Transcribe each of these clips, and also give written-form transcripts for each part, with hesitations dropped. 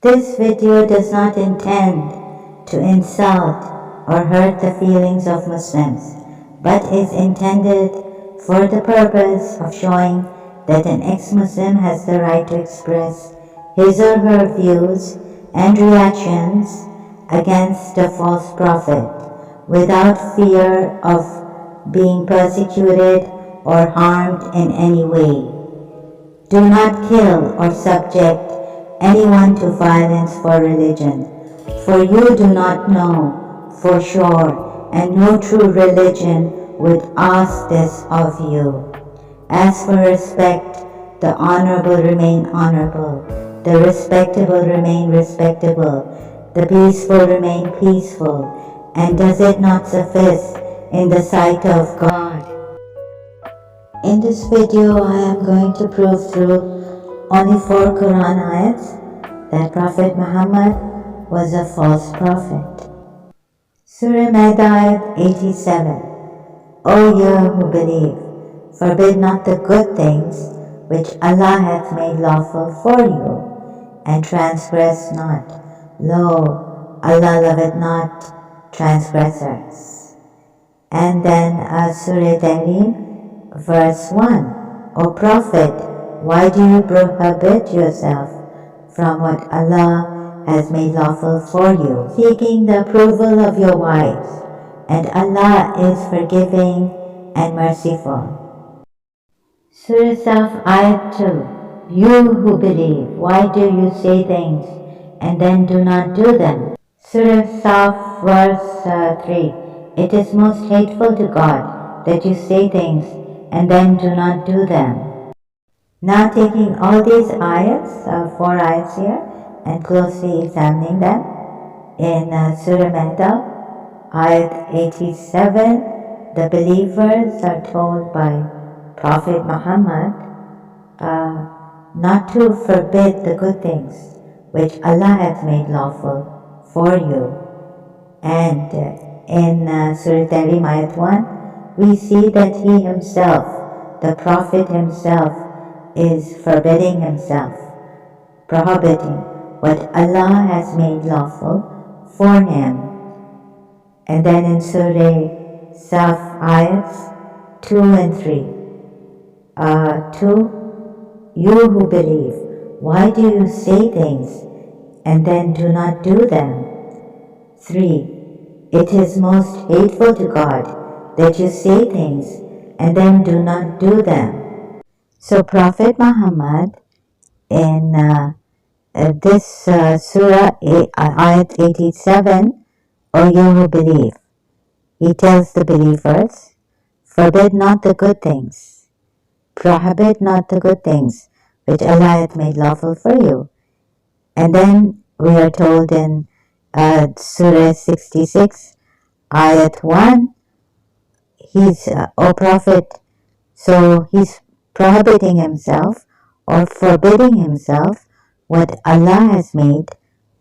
This video does not intend to insult or hurt the feelings of Muslims, but is intended for the purpose of showing that an ex-Muslim has the right to express his or her views and reactions against a false prophet without fear of being persecuted or harmed in any way. Do not kill or subject anyone to violence for religion, for you do not know for sure, and no true religion would ask this of you. As for respect, the honorable remain honorable, the respectable remain respectable, the peaceful remain peaceful, and does it not suffice in the sight of God? In this video, I am going to prove through only 4 Quran ayats that Prophet Muhammad was a false prophet. Surah Ayat 87. O ye who believe, forbid not the good things which Allah hath made lawful for you, and transgress not. Lo, Allah loveth not transgressors. And then Surah Tahrim, verse 1. O Prophet, why do you prohibit yourself from what Allah has made lawful for you, seeking the approval of your wives, and Allah is forgiving and merciful. Surah Saf Ayat 2. You who believe, why do you say things and then do not do them? Surah Saf verse 3. It is most hateful to God that you say things and then do not do them. Now taking all these ayats, 4 ayats here, and closely examining them, in Surah Maida, ayat 87, the believers are told by Prophet Muhammad not to forbid the good things which Allah hath made lawful for you. And in Surah Tahrim ayat 1, we see that he himself, the Prophet himself, is forbidding himself, prohibiting what Allah has made lawful for him. And then in Surah Saf ayats 2 and 3. 2. You who believe, why do you say things and then do not do them? 3. It is most hateful to God that you say things and then do not do them. So Prophet Muhammad in this surah ayat 87, O you who believe, he tells the believers, forbid not the good things, prohibit not the good things which Allah hath made lawful for you. And then we are told in surah 66 ayat 1, he's, O Prophet, so he's prohibiting himself or forbidding himself what Allah has made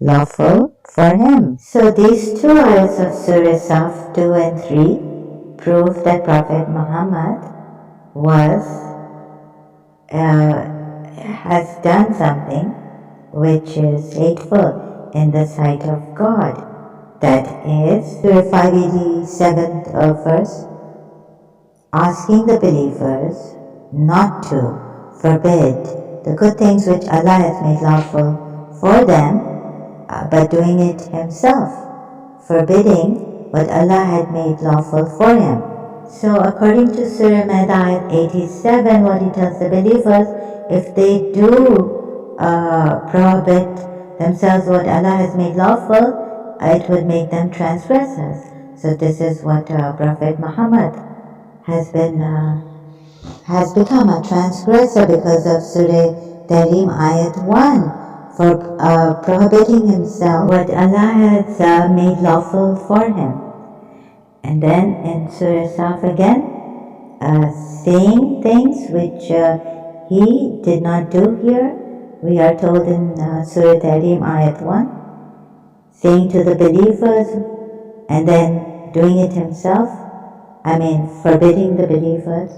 lawful for him. So these 2 ayats of Surah Saf 2 and 3 prove that Prophet Muhammad has done something which is hateful in the sight of God. That is Surah 587th verse, asking the believers not to forbid the good things which Allah has made lawful for them, but doing it himself, forbidding what Allah had made lawful for him. So according to Surah Maida 87, what he tells the believers, if they do prohibit themselves what Allah has made lawful, it would make them transgressors. So this is what Prophet Muhammad has become a transgressor because of Surah Tahrim ayat 1, for prohibiting himself what Allah has made lawful for him. And then in Surah Saf again, saying things which he did not do here. We are told in Surah Tahrim ayat 1, saying to the believers and then doing it himself, forbidding the believers,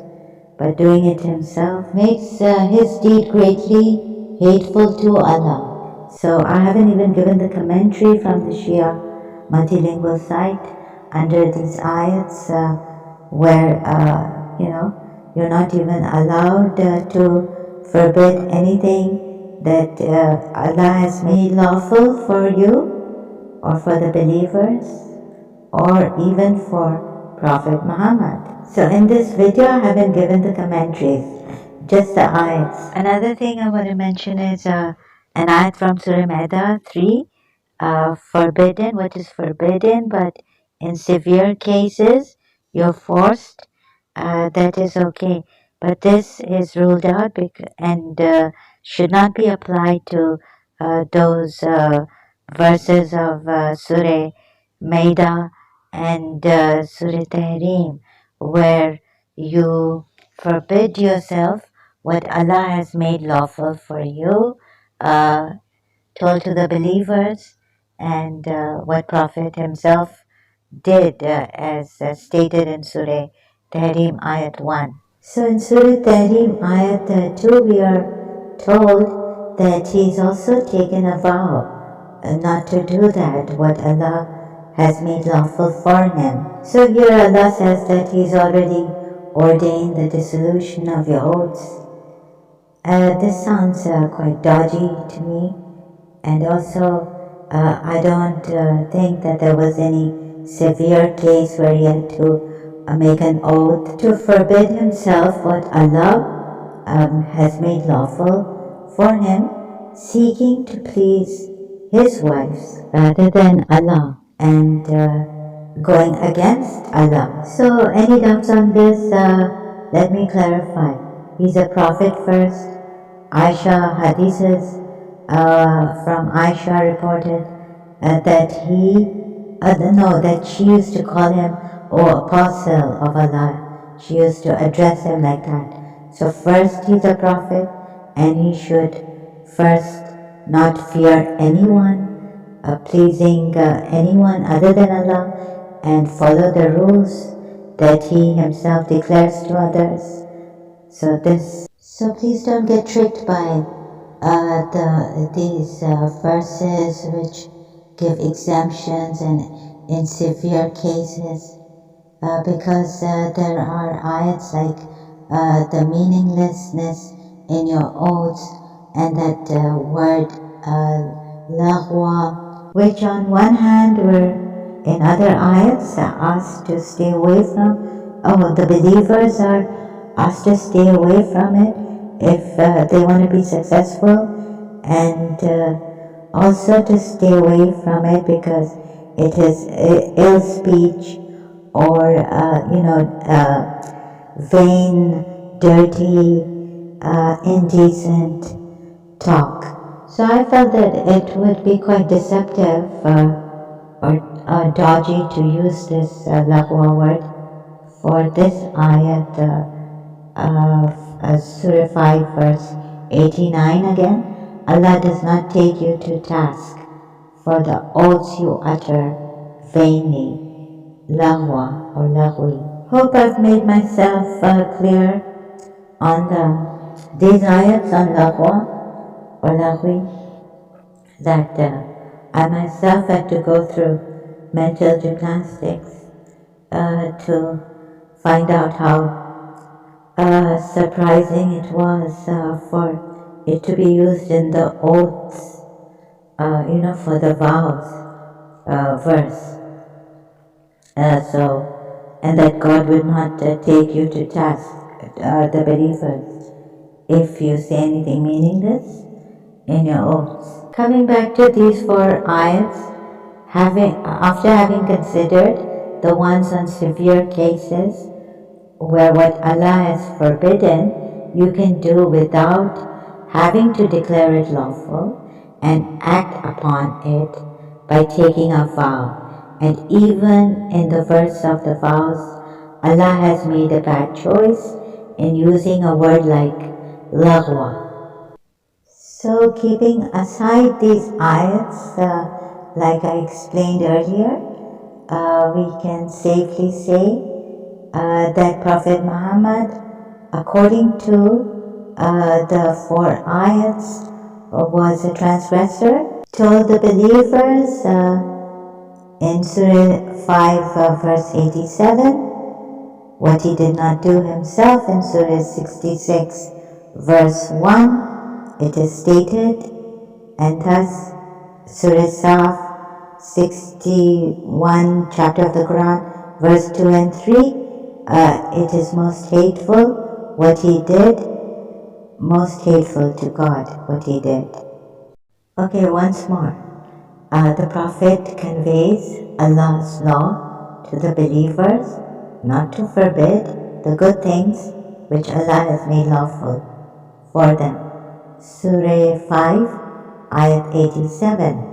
but doing it himself, makes his deed greatly hateful to Allah. So I haven't even given the commentary from the Shia multilingual site under these ayats where, you're not even allowed to forbid anything that Allah has made lawful for you or for the believers or even for Prophet Muhammad. So in this video I haven't given the commentaries, just the ayats. Another thing I want to mention is an ayat from Surah Maida 3, forbidden, what is forbidden, but in severe cases you're forced, that is okay. But this is ruled out and should not be applied to those verses of Surah Maida and Surah Tahrim, where you forbid yourself what Allah has made lawful for you, told to the believers, and what Prophet himself did, as stated in Surah Tahrim Ayat 1. So in Surah Tahrim Ayat 2, we are told that he's also taken a vow not to do that, what Allah has made lawful for him. So here Allah says that he's already ordained the dissolution of your oaths. This sounds quite dodgy to me, and also I don't think that there was any severe case where he had to make an oath to forbid himself what Allah has made lawful for him, seeking to please his wives rather than Allah, and going against Allah. So any doubts on this, let me clarify. He's a prophet first. Aisha hadiths from Aisha reported that she used to call him, "O Apostle of Allah." She used to address him like that. So first he's a prophet, and he should first not fear anyone, pleasing anyone other than Allah, and follow the rules that he himself declares to others. So please don't get tricked by these verses which give exemptions and in severe cases, because there are ayats like the meaninglessness in your oaths and that word lahwa, which on one hand were in other ayats asked to stay away from. The believers are asked to stay away from it if they want to be successful, and also to stay away from it because it is ill speech or vain, dirty, indecent talk. So I felt that it would be quite deceptive or dodgy to use this lahwa word for this ayat of Surah 5 verse 89 again. Allah does not take you to task for the oaths you utter vainly, lahwa or lahwi. Hope I've made myself clear on these ayats on lahwa or lahwi, that I myself had to go through mental gymnastics to find out how surprising it was for it to be used in the oaths, for the vows verse. And that God would not take you to task, the believers, if you say anything meaningless in your oaths. Coming back to these four ayats, after having considered the ones on severe cases, where what Allah has forbidden you can do without having to declare it lawful and act upon it by taking a vow. And even in the verse of the vows, Allah has made a bad choice in using a word like laghwa. So keeping aside these ayats, like I explained earlier, we can safely say that Prophet Muhammad, according to the four ayats, was a transgressor, told the believers in Surah 5 verse 87 what he did not do himself. In Surah 66 verse 1 it is stated, and thus Surah Saf 61 chapter of the Quran verse 2 and 3, it is most hateful what he did, most hateful to God what he did. Okay, once more. The Prophet conveys Allah's law to the believers, not to forbid the good things which Allah has made lawful for them. Surah 5, Ayat 87.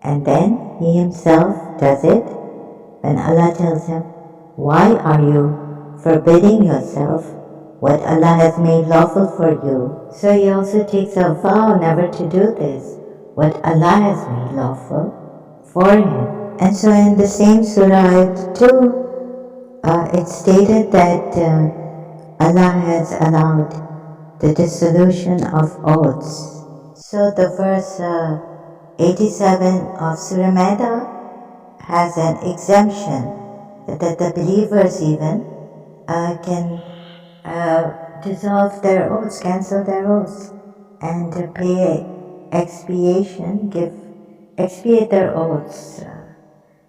And then he himself does it when Allah tells him, "Why are you forbidding yourself what Allah has made lawful for you?" So he also takes a vow never to do this, what Allah has made lawful for him. And so in the same surah 2, it's stated that Allah has allowed the dissolution of oaths. So the verse 87 of Surah Maida has an exemption that the believers even can dissolve their oaths, cancel their oaths, and pay expiation, expiate their oaths.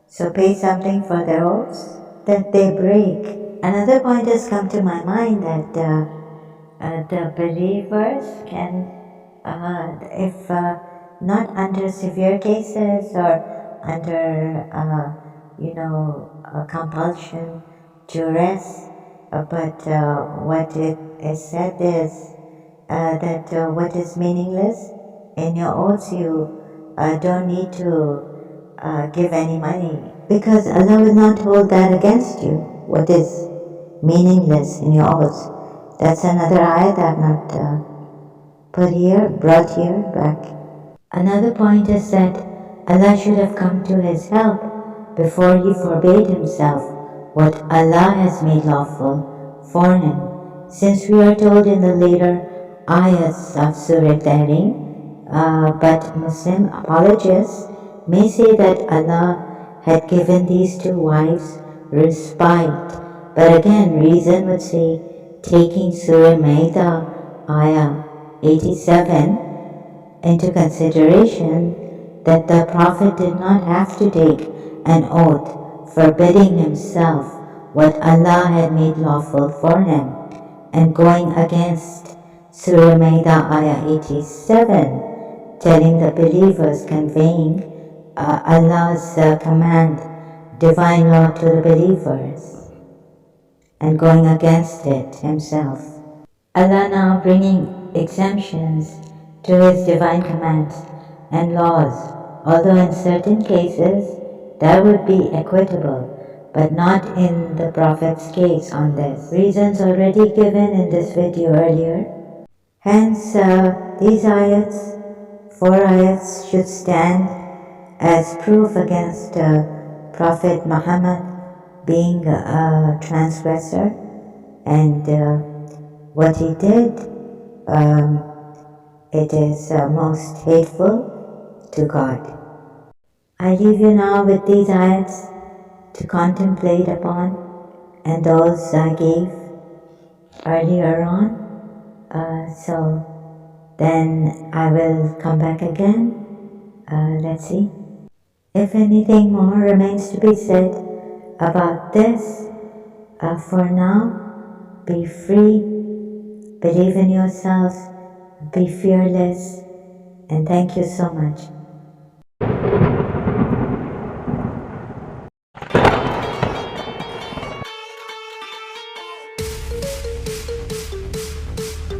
So pay something for their oaths that they break. Another point has come to my mind that the believers can, if not under severe cases or under, compulsion, duress, but what it is said is that what is meaningless in your oaths, you don't need to give any money, because Allah will not hold that against you, what is meaningless in your oaths. That's another ayat I've not brought here back. Another point is that Allah should have come to his help before he forbade himself what Allah has made lawful for him, since we are told in the later ayats of Surah Tahrim, but Muslim apologists may say that Allah had given these two wives respite, but again reason would say, taking Surah Maida ayah 87 into consideration, that the Prophet did not have to take an oath forbidding himself what Allah had made lawful for him, and going against Surah Maida ayah 87, telling the believers, conveying Allah's command, divine law to the believers, and going against it himself. Allah now bringing exemptions to his divine commands and laws, although in certain cases that would be equitable, but not in the Prophet's case on this. Reasons already given in this video earlier. Hence, these ayats, 4 ayats, should stand as proof against Prophet Muhammad being a transgressor, and what he did, it is most hateful to God. I leave you now with these ayats to contemplate upon, and those I gave earlier on. So then I will come back again. Let's see. If anything more remains to be said about this, for now, be free, believe in yourselves, be fearless, and thank you so much.